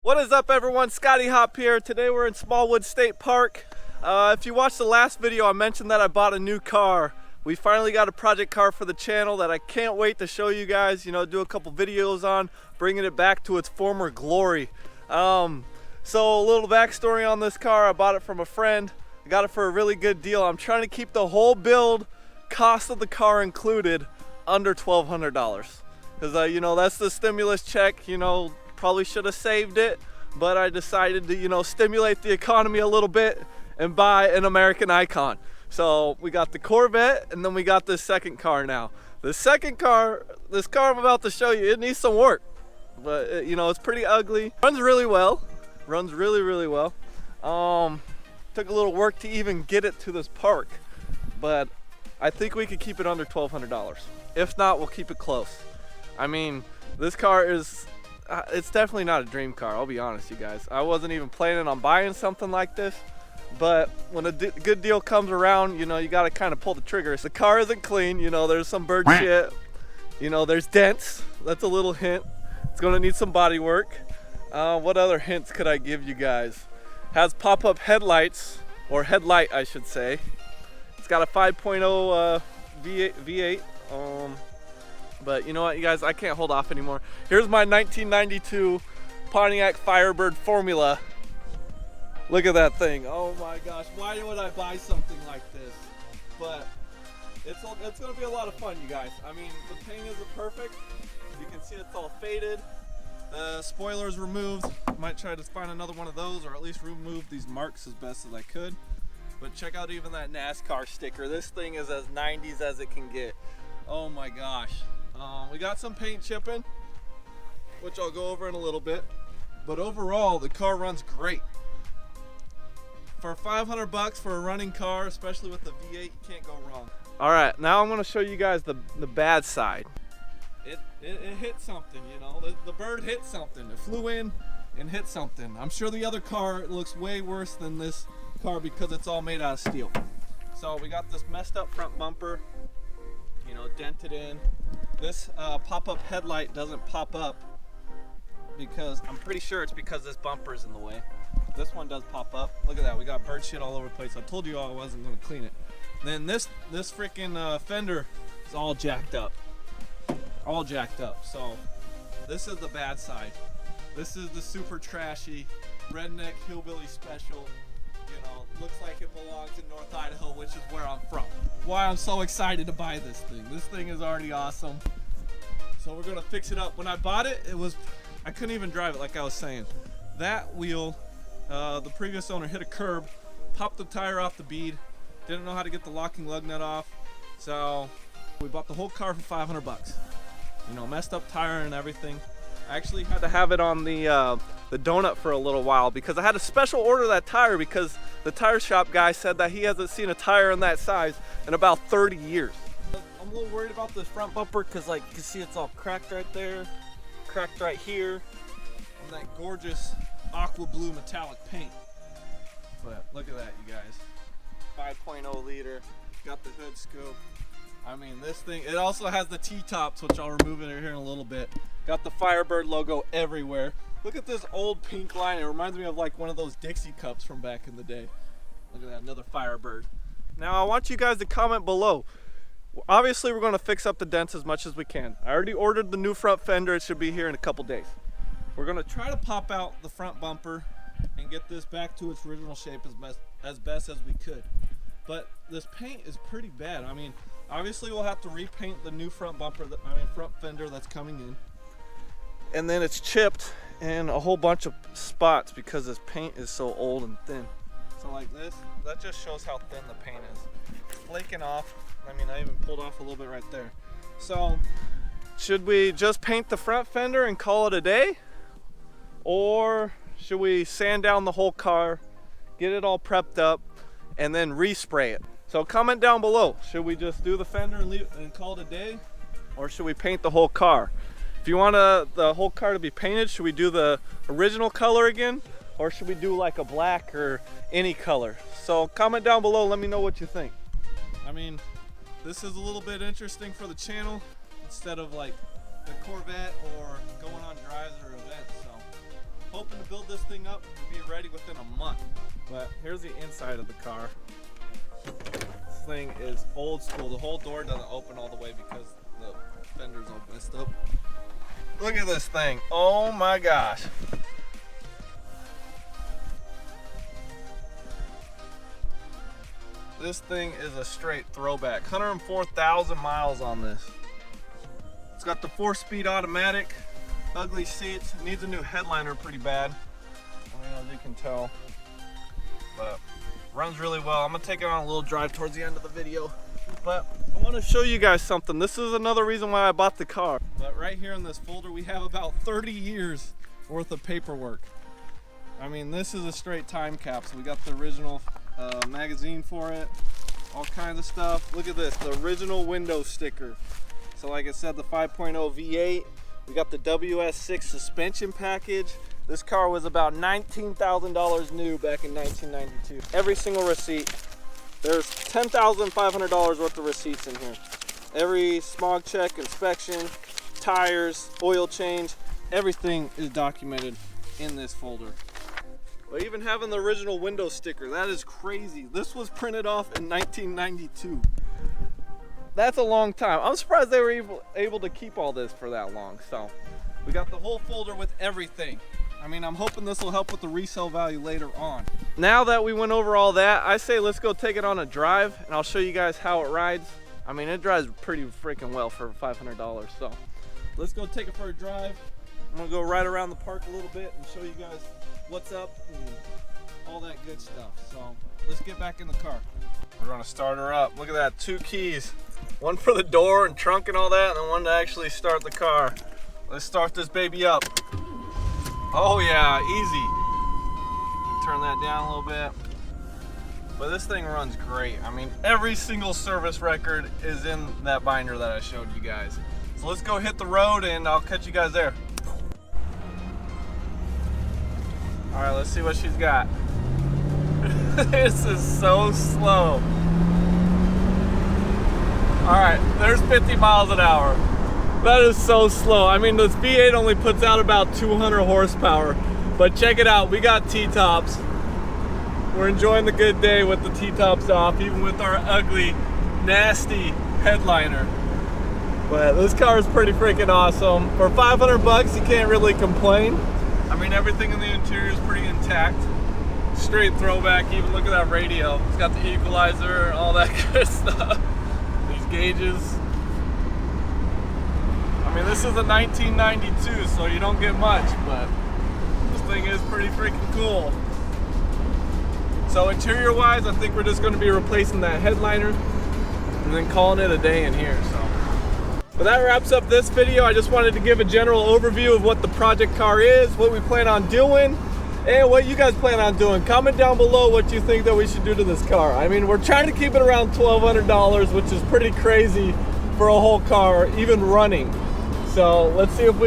What is up, everyone? Scotty Hopp here. Today we're in Smallwood State Park. If you watched the last video, I mentioned that I bought a new car. We finally got a project car for the channel that I can't wait to show you guys, do a couple videos on, bringing it back to its former glory. So a little backstory on this car. I bought it from a friend. I got it for a really good deal. I'm trying to keep the whole build cost of the car included under $1,200. Because, that's the stimulus check, probably should have saved it, but I decided to, stimulate the economy a little bit and buy an American icon. So we got the Corvette, and then we got this second car now. The second car, this car I'm about to show you, it needs some work, but it's pretty ugly. Runs really well, runs really well. Took a little work to even get it to this park, but I think we could keep it under $1,200. If not, we'll keep it close. I mean, this car is, it's definitely not a dream car, I'll be honest, you guys. I wasn't even planning on buying something like this, but when a good deal comes around, you gotta kind of pull the trigger. The car isn't clean, there's some bird shit, there's dents. That's a little hint. It's gonna need some body work. What other hints could I give you guys? Has pop-up headlights, or headlight I should say. It's got a 5.0 V8. But you know what, you guys, I can't hold off anymore. Here's my 1992 Pontiac Firebird Formula. Look at that thing. Oh my gosh, why would I buy something like this? But it's gonna be a lot of fun, you guys. I mean, the paint isn't perfect. You can see it's all faded. The spoiler's removed. Might try to find another one of those, or at least remove these marks as best as I could. But check out even that NASCAR sticker. This thing is as 90s as it can get. Oh my gosh. We got some paint chipping, which I'll go over in a little bit. But overall, the car runs great. For $500 for a running car, especially with the V8, you can't go wrong. All right, now I'm gonna show you guys the bad side. It hit something, the bird hit something. It flew in and hit something. I'm sure the other car looks way worse than this car because it's all made out of steel. So we got this messed up front bumper, dented in. This pop-up headlight doesn't pop up because I'm pretty sure it's because this bumper is in the way. This one does pop up. Look at that, we got bird shit all over the place. I told you all I wasn't gonna clean it. Then this freaking fender is all jacked up. All jacked up. So this is the bad side. This is the super trashy redneck hillbilly special. Looks like it belongs in North Idaho, which is where I'm from. Why I'm so excited to buy this thing. This thing is already awesome. So we're gonna fix it up. When I bought it, I couldn't even drive it, like I was saying. That wheel, the previous owner hit a curb, popped the tire off the bead, didn't know how to get the locking lug nut off. So we bought the whole car for $500. Messed up tire and everything. I actually had to have it on the donut for a little while because I had to special order that tire because the tire shop guy said that he hasn't seen a tire in that size in about 30 years. I'm a little worried about this front bumper because you can see it's all cracked right there, cracked right here, and that gorgeous aqua blue metallic paint. But look at that, you guys. 5.0 liter, got the hood scoop. I mean, this thing, it also has the T-tops, which I'll remove it here in a little bit. Got the Firebird logo everywhere. Look at this old pink line. It reminds me of like one of those Dixie cups from back in the day. Look at that, another Firebird. Now I want you guys to comment below. Obviously we're gonna fix up the dents as much as we can. I already ordered the new front fender. It should be here in a couple days. We're gonna try to pop out the front bumper and get this back to its original shape as best as we could. But this paint is pretty bad. I mean, obviously we'll have to repaint the new front bumper, front fender that's coming in. And then it's chipped in a whole bunch of spots because this paint is so old and thin. So like this, that just shows how thin the paint is. It's flaking off. I mean, I even pulled off a little bit right there. So should we just paint the front fender and call it a day? Or should we sand down the whole car, get it all prepped up, and then respray it? So comment down below. Should we just do the fender and call it a day? Or should we paint the whole car? If you want the whole car to be painted, should we do the original color again? Or should we do like a black or any color? So comment down below, let me know what you think. I mean, this is a little bit interesting for the channel instead of like the Corvette or going on drives or events. So hoping to build this thing up and be ready within a month. But here's the inside of the car. This thing is old school. The whole door doesn't open all the way because the fender's all messed up. Look at this thing. Oh my gosh. This thing is a straight throwback. 104,000 miles on this. It's got the 4-speed automatic, ugly seats. It needs a new headliner pretty bad. I mean, as you can tell, but runs really well. I'm gonna take it on a little drive towards the end of the video. But I want to show you guys something. This is another reason why I bought the car. But right here in this folder, we have about 30 years worth of paperwork. I mean, this is a straight time capsule. We got the original magazine for it, all kinds of stuff. Look at this, the original window sticker. So like I said, the 5.0 V8. We got the WS6 suspension package. This car was about $19,000 new back in 1992. Every single receipt. There's $10,500 worth of receipts in here. Every smog check, inspection, tires, oil change, everything is documented in this folder. But even having the original window sticker, that is crazy. This was printed off in 1992. That's a long time. I'm surprised they were able to keep all this for that long. So we got the whole folder with everything. I mean, I'm hoping this will help with the resale value later on. Now that we went over all that, I say let's go take it on a drive and I'll show you guys how it rides. I mean, it drives pretty freaking well for $500. So let's go take it for a drive. I'm gonna go right around the park a little bit and show you guys what's up and all that good stuff. So let's get back in the car. We're gonna start her up. Look at that, 2 keys. One for the door and trunk and all that, and then one to actually start the car. Let's start this baby up. Oh yeah, easy. Turn that down a little bit. But this thing runs great. I mean, every single service record is in that binder that I showed you guys. So let's go hit the road and I'll catch you guys there. All right, let's see what she's got. This is so slow. All right, there's 50 miles an hour. That is so slow. I mean, this V8 only puts out about 200 horsepower, but check it out. We got T-tops. We're enjoying the good day with the T-tops off, even with our ugly, nasty headliner. But this car is pretty freaking awesome. For 500 bucks, you can't really complain. I mean, everything in the interior is pretty intact. Straight throwback, even look at that radio. It's got the equalizer, all that good stuff. These gauges. I mean, this is a 1992, so you don't get much, but this thing is pretty freaking cool. So interior-wise, I think we're just gonna be replacing that headliner and then calling it a day in here, so. But that wraps up this video. I just wanted to give a general overview of what the project car is, what we plan on doing, and what you guys plan on doing. Comment down below what you think that we should do to this car. I mean, we're trying to keep it around $1,200, which is pretty crazy for a whole car, even running. So let's see if we